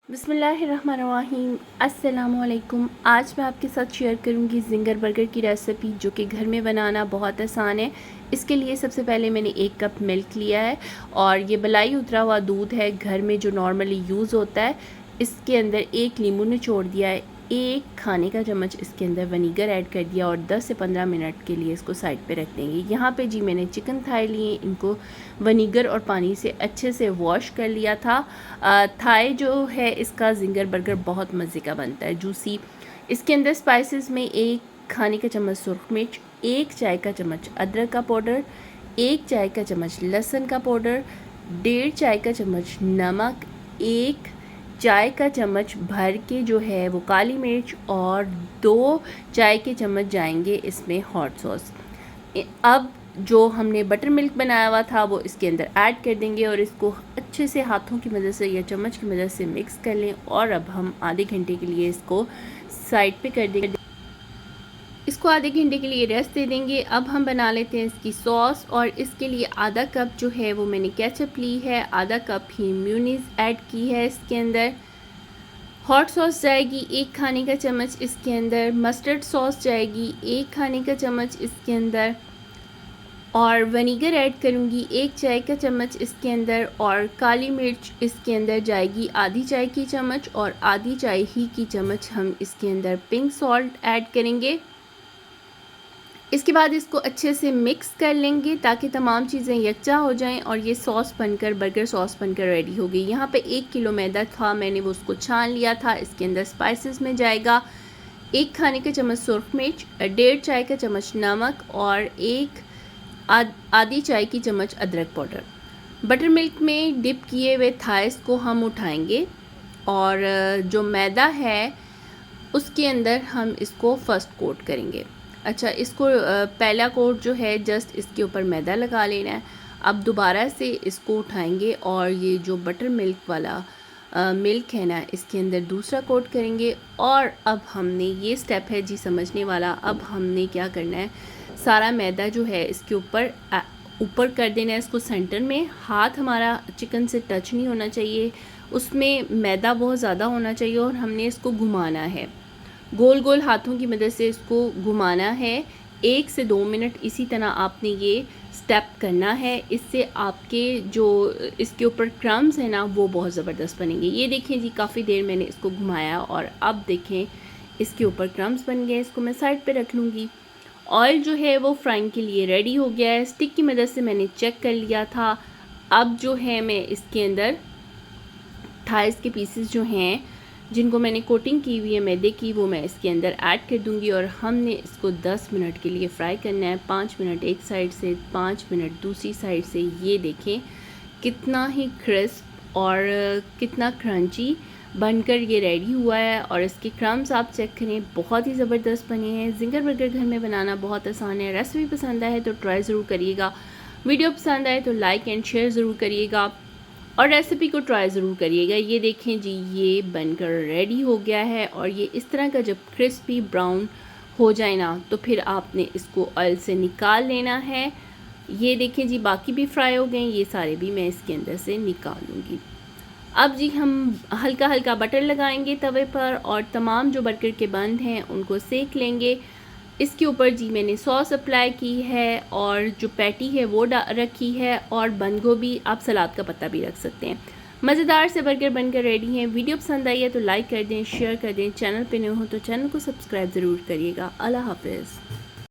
बिस्मिल्लाहिर्रहमानिर्रहीम अस्सलामुअलैकुम। आज मैं आपके साथ शेयर करूंगी ज़िंगर बर्गर की रेसिपी, जो कि घर में बनाना बहुत आसान है। इसके लिए सबसे पहले मैंने 1 कप मिल्क लिया है और ये बलाई उतरा हुआ दूध है, घर में जो नॉर्मली यूज़ होता है। इसके अंदर 1 नींबू निचोड़ दिया है, 1 खाने का चम्मच इसके अंदर विनीगर ऐड कर दिया और 10 से 15 मिनट के लिए इसको साइड पे रख देंगे। यहाँ पे जी मैंने चिकन थाई लिए, इनको विनीगर और पानी से अच्छे से वॉश कर लिया था। थाई जो है इसका ज़िंगर बर्गर बहुत मज़े का बनता है, जूसी। इसके अंदर स्पाइसेस में 1 खाने का चम्मच सुरख मिर्च, 1 चाय का चम्मच अदरक का पाउडर, 1 चाय का चम्मच लहसुन का पाउडर, 1.5 चाय का चम्मच नमक, 1 चाय का चम्मच भर के जो है वो काली मिर्च और 2 चाय के चम्मच जाएंगे इसमें हॉट सॉस। अब जो हमने बटर मिल्क बनाया हुआ था वो इसके अंदर ऐड कर देंगे और इसको अच्छे से हाथों की मदद से या चम्मच की मदद से मिक्स कर लें। और अब हम आधे घंटे के लिए इसको साइड पे कर देंगे। इसको आधे घंटे के लिए रेस्ट दे देंगे। अब हम बना लेते हैं इसकी सॉस, और इसके लिए आधा कप जो है वो मैंने केचप ली है, आधा कप ही म्यूनीस ऐड की है। इसके अंदर हॉट सॉस जाएगी 1 खाने का चम्मच, इसके अंदर मस्टर्ड सॉस जाएगी 1 खाने का चम्मच इसके अंदर, और विनीगर ऐड करूँगी 1 चाय का चम्मच इसके अंदर, और काली मिर्च इसके अंदर जाएगी आधी चाय की चम्मच, और आधी चाय ही की चम्मच हम इसके अंदर पिंक सॉल्ट ऐड करेंगे। इसके बाद इसको अच्छे से मिक्स कर लेंगे ताकि तमाम चीज़ें यकजा हो जाएं और ये सॉस बनकर बर्गर सॉस बनकर रेडी हो गई। यहाँ पे 1 किलो मैदा था, मैंने वो उसको छान लिया था। इसके अंदर स्पाइसेस में जाएगा 1 खाने का चम्मच सुरख मिर्च, 1.5 चाय का चम्मच नमक और आधी चाय की चम्मच अदरक पाउडर। बटर मिल्क में डिप किए हुए थाइस को हम उठाएंगे और जो मैदा है उसके अंदर हम इसको फर्स्ट कोट करेंगे। अच्छा, इसको पहला कोट जो है जस्ट इसके ऊपर मैदा लगा लेना है। अब दोबारा से इसको उठाएंगे और ये जो बटर मिल्क वाला मिल्क है ना, इसके अंदर दूसरा कोट करेंगे। और अब हमने ये स्टेप है जी समझने वाला, अब हमने क्या करना है, सारा मैदा जो है इसके ऊपर कर देना है, इसको सेंटर में। हाथ हमारा चिकन से टच नहीं होना चाहिए, उसमें मैदा बहुत ज़्यादा होना चाहिए और हमने इसको घुमाना है, गोल गोल हाथों की मदद से इसको घुमाना है 1 से 2 मिनट। इसी तरह आपने ये स्टेप करना है, इससे आपके जो इसके ऊपर क्रम्स है ना वो बहुत ज़बरदस्त बनेंगे। ये देखें जी, काफ़ी देर मैंने इसको घुमाया और अब देखें इसके ऊपर क्रम्स बन गए। इसको मैं साइड पे रख लूँगी। ऑयल जो है वो फ्राइंग के लिए रेडी हो गया है। स्टिक की मदद से मैंने चेक कर लिया था। अब जो है मैं इसके अंदर थाइस के पीसेस जो हैं जिनको मैंने कोटिंग की हुई है मैदे की, वो मैं इसके अंदर ऐड कर दूंगी और हमने इसको 10 मिनट के लिए फ्राई करना है। 5 मिनट एक साइड से, 5 मिनट दूसरी साइड से। ये देखें कितना ही क्रिस्प और कितना क्रंची बनकर ये रेडी हुआ है। और इसके क्रम्स आप चेक करें, बहुत ही ज़बरदस्त बने हैं। ज़िंगर बर्गर घर में बनाना बहुत आसान है। रेसिपी पसंद आए तो ट्राई ज़रूर करिएगा। वीडियो पसंद आए तो लाइक एंड शेयर ज़रूर करिएगा और रेसिपी को ट्राई ज़रूर करिएगा। ये देखें जी, ये बनकर रेडी हो गया है। और ये इस तरह का जब क्रिस्पी ब्राउन हो जाए ना, तो फिर आपने इसको ऑयल से निकाल लेना है। ये देखें जी, बाकी भी फ्राई हो गए, ये सारे भी मैं इसके अंदर से निकाल लूँगी। अब जी हम हल्का हल्का बटर लगाएंगे तवे पर और तमाम जो बर्गर के बंद हैं उनको सेक लेंगे। इसके ऊपर जी मैंने सॉस अप्लाई की है और जो पैटी है वो रखी है, और बंद गोभी, आप सलाद का पत्ता भी रख सकते हैं। मज़ेदार से बर्गर बनकर रेडी हैं। वीडियो पसंद आई है तो लाइक कर दें, शेयर कर दें। चैनल पे नए हो तो चैनल को सब्सक्राइब ज़रूर करिएगा। अल्लाह हाफ़िज़।